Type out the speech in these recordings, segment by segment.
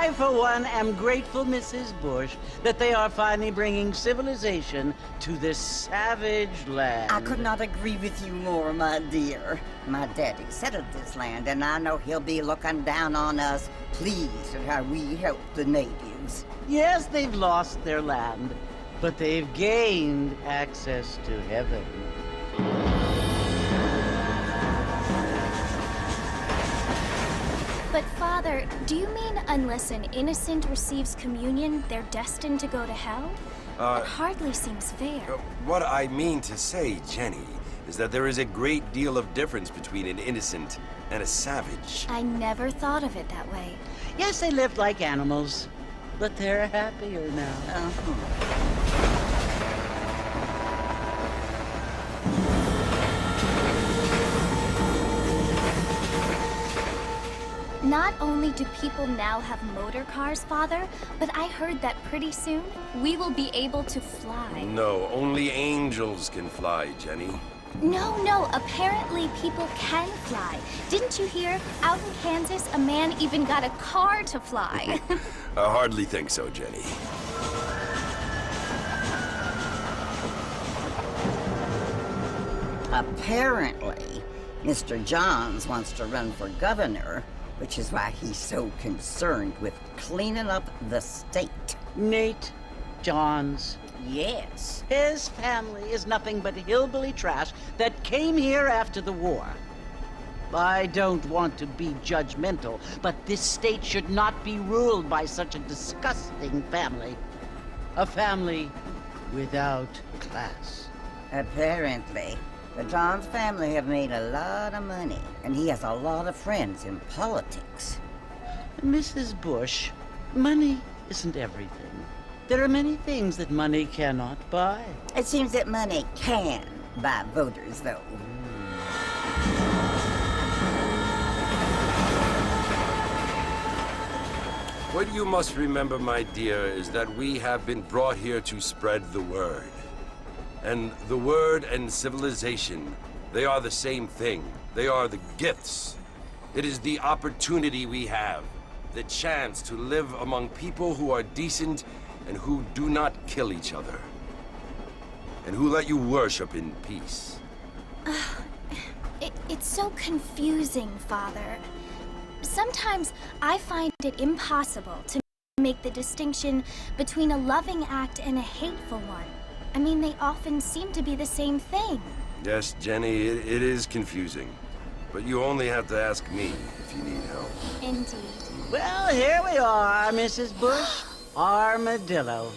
I, for one, am grateful, Mrs. Bush, that they are finally bringing civilization to this savage land. I could not agree with you more, my dear. My daddy settled this land, and I know he'll be looking down on us, pleased at how we help the natives. Yes, they've lost their land, but they've gained access to heaven. But Father, do you mean unless an innocent receives communion, they're destined to go to hell? That hardly seems fair. What I mean to say, Jenny, is that there is a great deal of difference between an innocent and a savage. I never thought of it that way. Yes, they lived like animals, but they're happier now. Not only do people now have motor cars, Father, but I heard that pretty soon we will be able to fly. No, only angels can fly, Jenny. No, apparently people can fly. Didn't you hear? Out in Kansas, a man even got a car to fly. I hardly think so, Jenny. Apparently, Mr. Johns wants to run for governor, which is why he's so concerned with cleaning up the state. Nate Johns. Yes. His family is nothing but hillbilly trash that came here after the war. I don't want to be judgmental, but this state should not be ruled by such a disgusting family. A family without class. Apparently. The Johns family have made a lot of money, and he has a lot of friends in politics. Mrs. Bush, money isn't everything. There are many things that money cannot buy. It seems that money can buy voters, though. What you must remember, my dear, is that we have been brought here to spread the word. And the word and civilization, they are the same thing. They are the gifts. It is the opportunity we have, the chance to live among people who are decent and who do not kill each other, and who let you worship in peace. It's so confusing, Father. Sometimes I find it impossible to make the distinction between a loving act and a hateful one. I mean, they often seem to be the same thing. Yes, Jenny, it is confusing. But you only have to ask me if you need help. Indeed. Well, here we are, Mrs. Bush. Armadillo.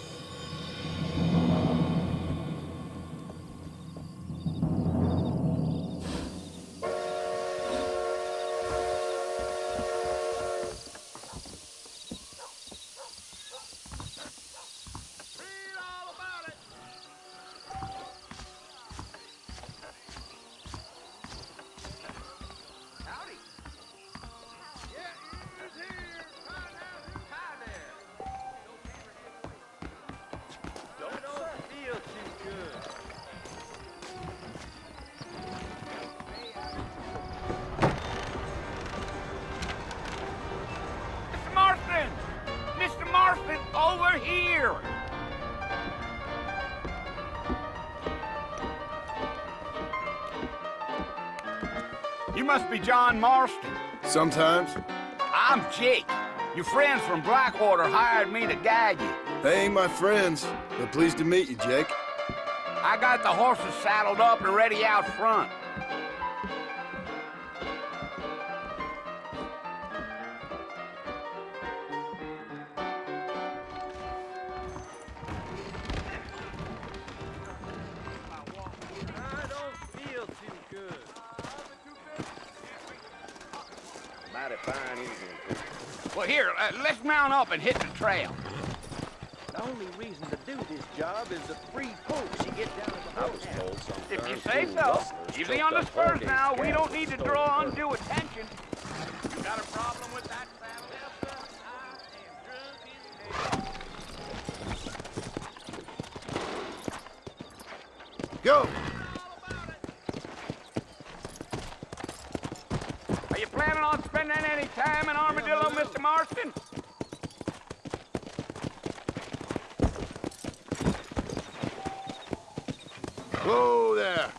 Mr. Marston, over here! You must be John Marston. Sometimes. I'm Jake. Your friends from Blackwater hired me to guide you. They ain't my friends, but pleased to meet you, Jake. I got the horses saddled up and ready out front. Well, here, let's mount up and hit the trail. The only reason to do this job is the free pokes you get down at the hotel. If you say so. Easy on the spurs now. We don't need to draw undue attention. You got a problem with that, saddle? Go! Are you planning on spending any time in Armadillo, Mr. Marston? Whoa there!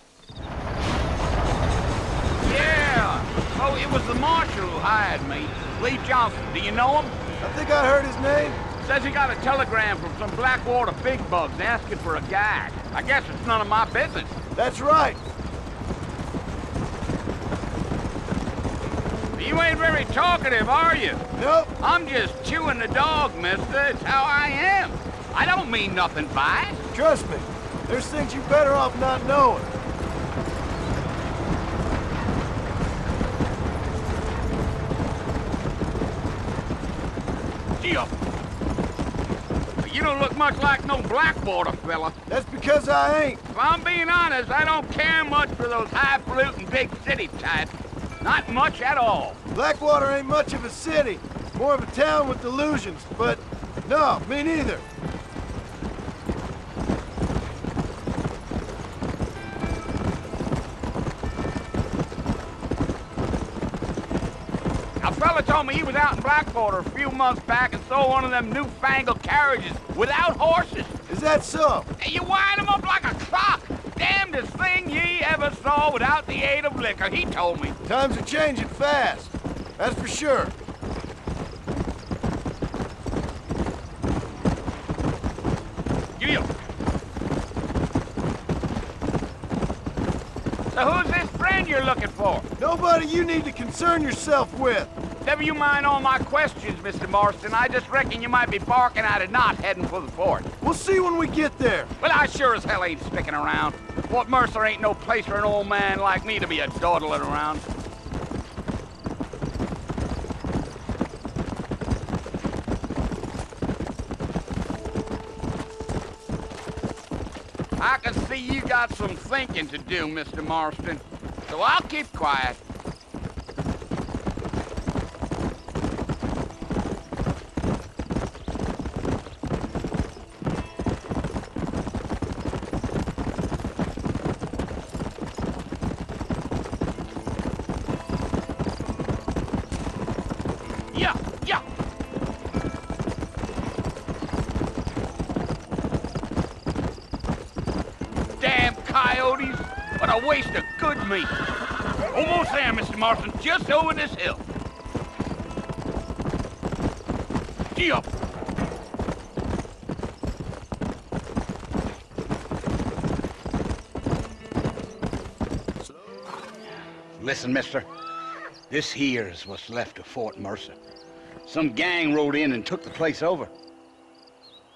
Yeah! Oh, it was the marshal who hired me. Lee Johnson. Do you know him? I think I heard his name. Says he got a telegram from some Blackwater big bugs asking for a guide. I guess it's none of my business. That's right. You ain't very talkative, are you? Nope. I'm just chewing the dog, mister. It's how I am. I don't mean nothing by it. Trust me. There's things you're better off not knowing. Gee up. You don't look much like no Blackwater fella. That's because I ain't. If I'm being honest, I don't care much for those highfalutin big city types. Not much at all. Blackwater ain't much of a city. More of a town with delusions, but no, me neither. A fella told me he was out in Blackwater a few months back and saw one of them newfangled carriages without horses. Is that so? And you wind them up like a clock. Damnedest thing ye ever saw without the aid of liquor, he told me. Times are changing fast. That's for sure. Giddy up. So who's this friend you're looking for? Nobody you need to concern yourself with. Never you mind all my questions, Mr. Marston. I just reckon you might be barking at a knot heading for the fort. We'll see when we get there. Well, I sure as hell ain't sticking around. Fort Mercer ain't no place for an old man like me to be a dawdling around. I can see you got some thinking to do, Mr. Marston. So I'll keep quiet. Yeah. Damn coyotes! What a waste of good meat. Almost there, Mr. Marston. Just over this hill. Gee up. Listen, mister. This here is what's left of Fort Mercer. Some gang rode in and took the place over.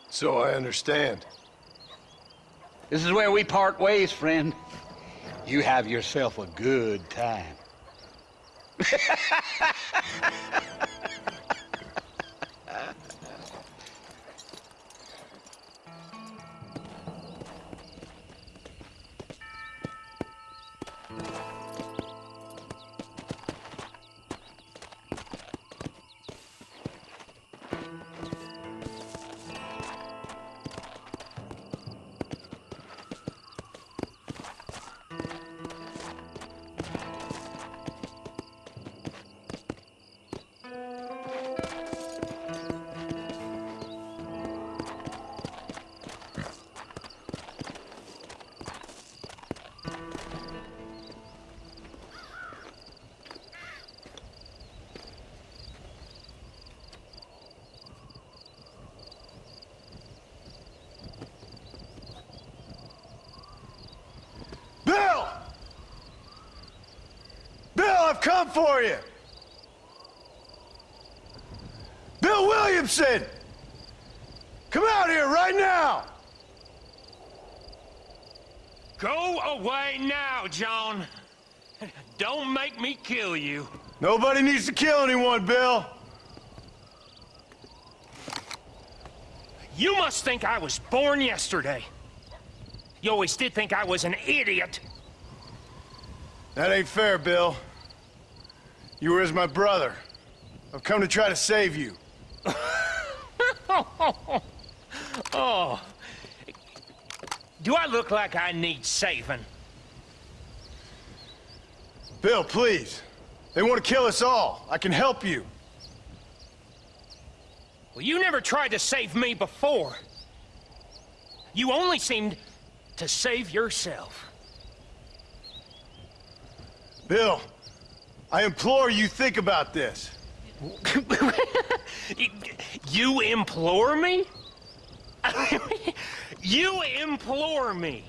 So I understand. This is where we part ways, friend. You have yourself a good time. Bill! Bill, I've come for you! Bill Williamson! Come out here right now! Go away now, John. Don't make me kill you. Nobody needs to kill anyone, Bill. You must think I was born yesterday. You always did think I was an idiot. That ain't fair, Bill. You were as my brother. I've come to try to save you. Oh. Do I look like I need saving? Bill, please. They want to kill us all. I can help you. Well, you never tried to save me before. You only seemed to save yourself. Bill, I implore you think about this. You implore me? You implore me.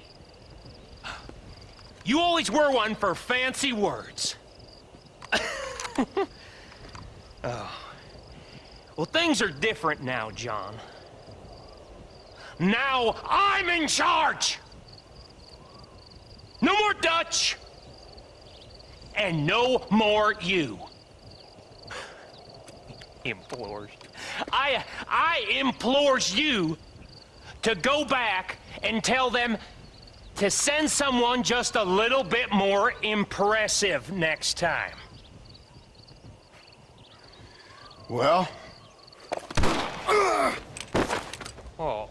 You always were one for fancy words. Oh. Well, things are different now, John. Now I'm in charge! No more Dutch! And no more you. Implores. I implores you to go back and tell them to send someone just a little bit more impressive next time. Well? Oh.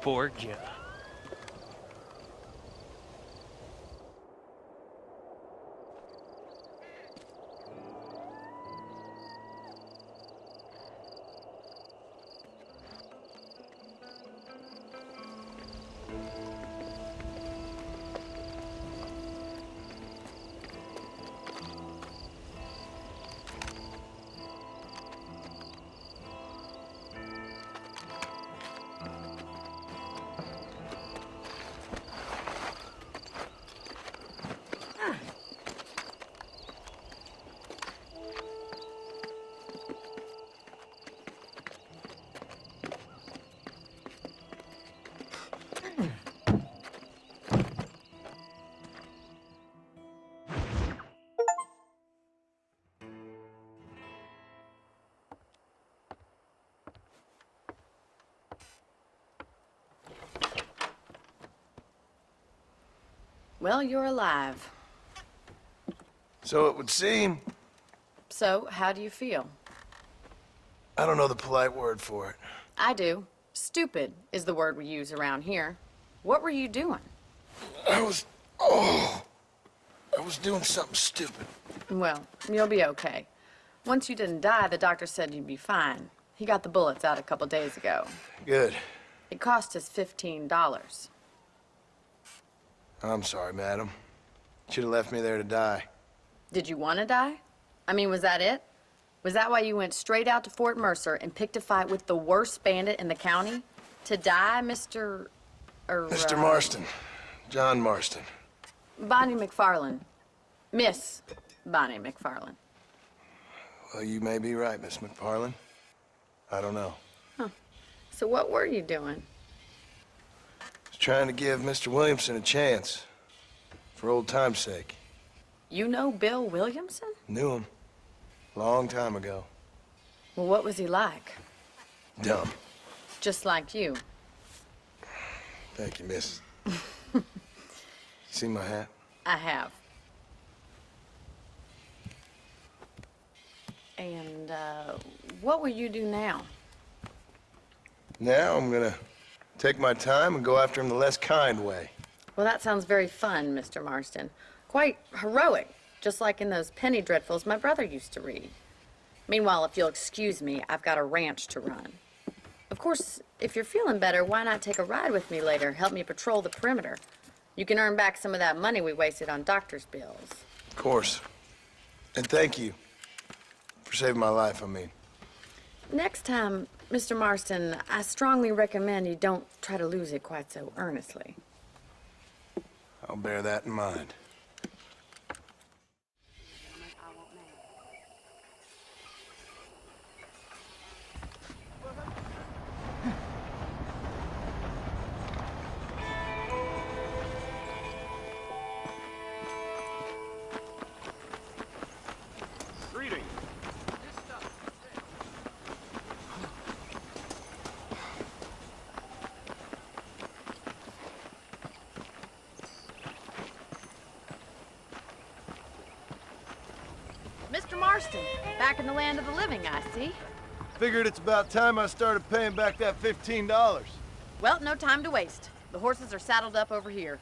Poor John. Well, you're alive. So it would seem. So, how do you feel? I don't know the polite word for it. I do. Stupid is the word we use around here. What were you doing? I was doing something stupid. Well, you'll be okay. Once you didn't die, the doctor said you'd be fine. He got the bullets out a couple days ago. Good. It cost us $15. I'm sorry, madam. Should have left me there to die. Did you want to die? I mean, was that it? Was that why you went straight out to Fort Mercer and picked a fight with the worst bandit in the county? To die, Mr. Mr. Marston. John Marston. Bonnie McFarland. Miss Bonnie McFarlane. Well, you may be right, Miss McFarlane. I don't know. So what were you doing? Just trying to give Mr. Williamson a chance. For old time's sake. You know Bill Williamson? Knew him. Long time ago. Well, what was he like? Dumb. Just like you. Thank you, miss. See my hat? I have. And, what will you do now? Now I'm gonna take my time and go after him the less kind way. Well, that sounds very fun, Mr. Marston. Quite heroic, just like in those penny dreadfuls my brother used to read. Meanwhile, if you'll excuse me, I've got a ranch to run. Of course, if you're feeling better, why not take a ride with me later? Help me patrol the perimeter. You can earn back some of that money we wasted on doctor's bills. Of course. And thank you. For saving my life, I mean. Next time, Mr. Marston, I strongly recommend you don't try to lose it quite so earnestly. I'll bear that in mind. Greetings. Mr. Marston, back in the land of the living, I see. Figured it's about time I started paying back that $15. Well, no time to waste. The horses are saddled up over here.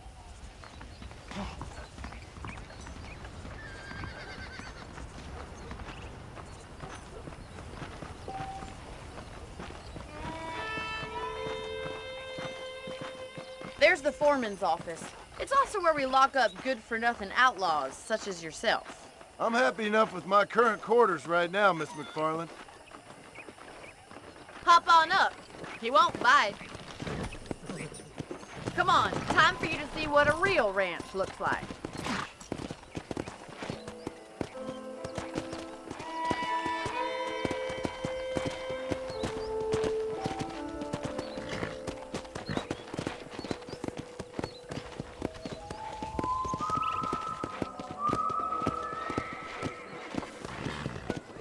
There's the foreman's office. It's also where we lock up good-for-nothing outlaws, such as yourself. I'm happy enough with my current quarters right now, Miss McFarlane. Hop on up. He won't bite. Come on, time for you to see what a real ranch looks like.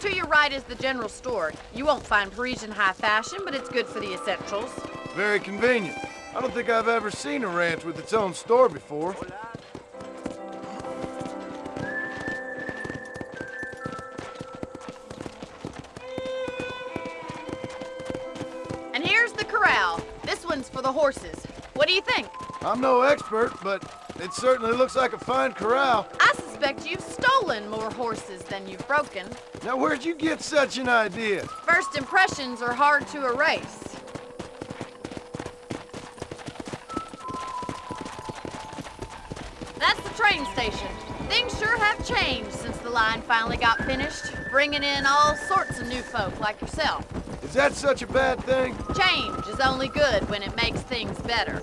To your right is the general store. You won't find Parisian high fashion, but it's good for the essentials. Very convenient. I don't think I've ever seen a ranch with its own store before. And here's the corral. This one's for the horses. What do you think? I'm no expert, but it certainly looks like a fine corral. I suspect you've stolen more horses than you've broken. Now, where'd you get such an idea? First impressions are hard to erase. That's the train station. Things sure have changed since the line finally got finished, bringing in all sorts of new folk like yourself. Is that such a bad thing? Change is only good when it makes things better.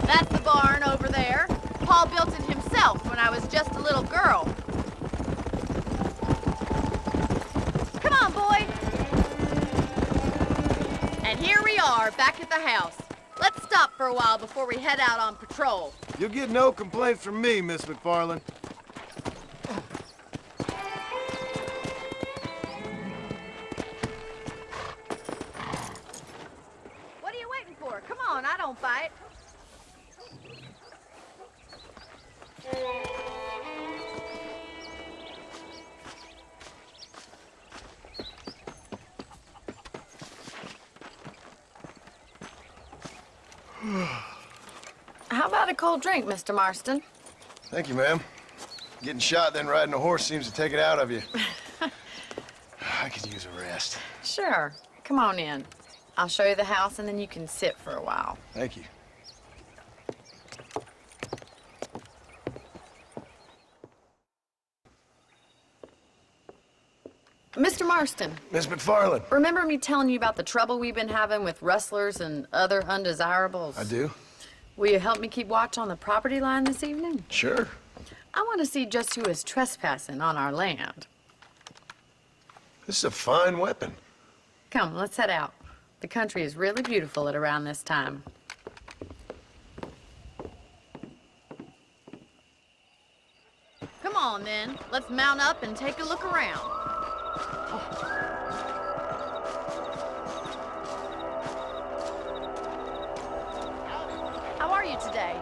That's the barn over there. Paul built it himself when I was just a little girl. Come on, boy. And here we are, back at the house. Let's stop for a while before we head out on patrol. You'll get no complaints from me, Miss McFarlane. What are you waiting for? Come on, I don't bite. How about a cold drink, Mr. Marston? Thank you, ma'am. Getting shot, then riding a horse seems to take it out of you. I could use a rest. Sure. Come on in. I'll show you the house, and then you can sit for a while. Thank you. Mr. Marston, Miss McFarland. remember me telling you about the trouble we've been having with rustlers and other undesirables? I do. Will you help me keep watch on the property line this evening? Sure. I want to see just who is trespassing on our land. This is a fine weapon. Come, let's head out. The country is really beautiful at around this time. Come on, then. Let's mount up and take a look around. How are you today?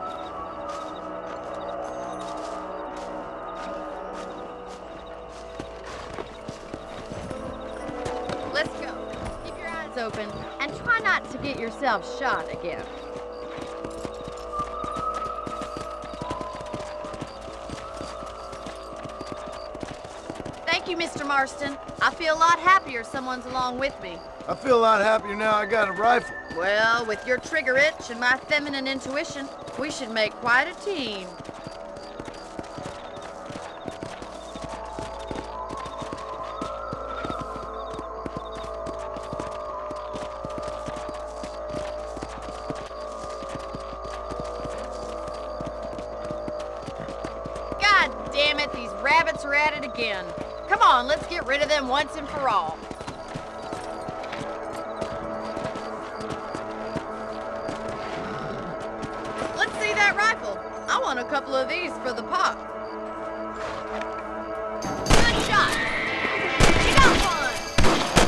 Let's go. Keep your eyes open and try not to get yourself shot again. Thank you, Mr. Marston. I feel a lot happier someone's along with me. I feel a lot happier now I got a rifle. Well, with your trigger itch and my feminine intuition, we should make quite a team. God damn it, these rabbits are at it again. Come on, let's get rid of them once and for all. Let's see that rifle. I want a couple of these for the pop. Good shot. You got one.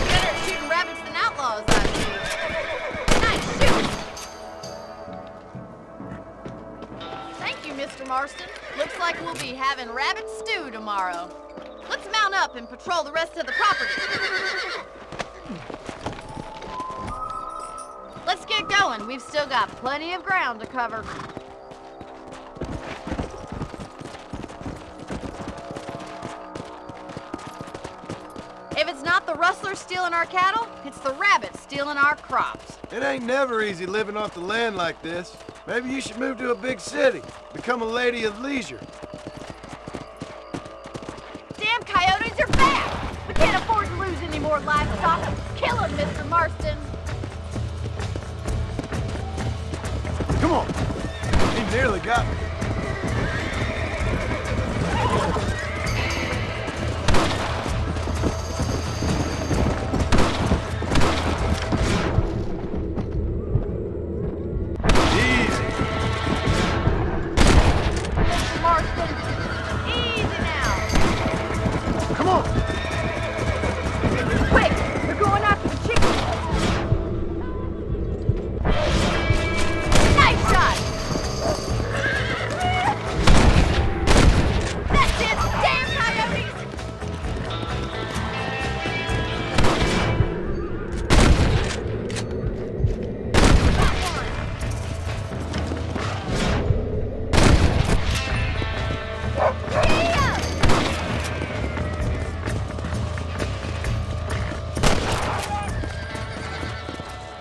Better at shooting rabbits than outlaws, I see. Nice shoot. Thank you, Mr. Marston. Looks like we'll be having rabbit stew tomorrow. Let's mount up and patrol the rest of the property. Let's get going. We've still got plenty of ground to cover. If it's not the rustlers stealing our cattle, it's the rabbits stealing our crops. It ain't never easy living off the land like this. Maybe you should move to a big city. Become a lady of leisure. Damn coyotes are back! We can't afford to lose any more livestock. Kill them, Mr. Marston. Come on. He nearly got me. Mr. Marston, easy now. Come on. Quick, they're going after the chicken. Nice shot. That's it, damn coyotes. Got one. Giddy up.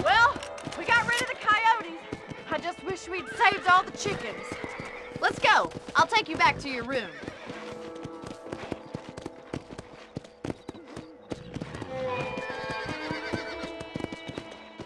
Well, we got rid of the coyotes. I just wish we'd saved all the chickens. Let's go. I'll take you back to your room.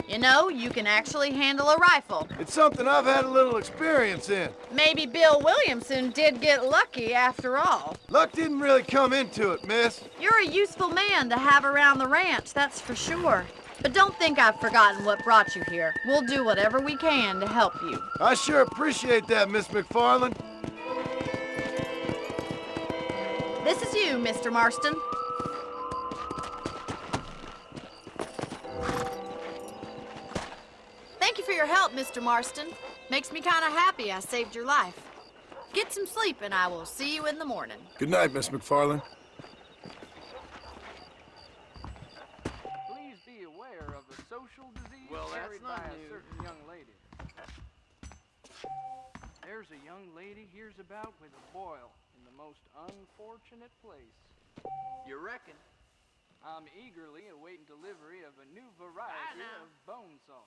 You know, you can actually handle a rifle. It's something I've had a little experience in. Maybe Bill Williamson did get lucky after all. Luck didn't really come into it, miss. You're a useful man to have around the ranch, that's for sure. But don't think I've forgotten what brought you here. We'll do whatever we can to help you. I sure appreciate that, Miss McFarland. This is you, Mr. Marston. Thank you for your help, Mr. Marston. Makes me kind of happy I saved your life. Get some sleep and I will see you in the morning. Good night, Miss McFarland. Please be aware of a social disease carried by a certain young lady. There's a young lady hears about with a boil in the most unfortunate place. You reckon? I'm eagerly awaiting delivery of a new variety of bone saw.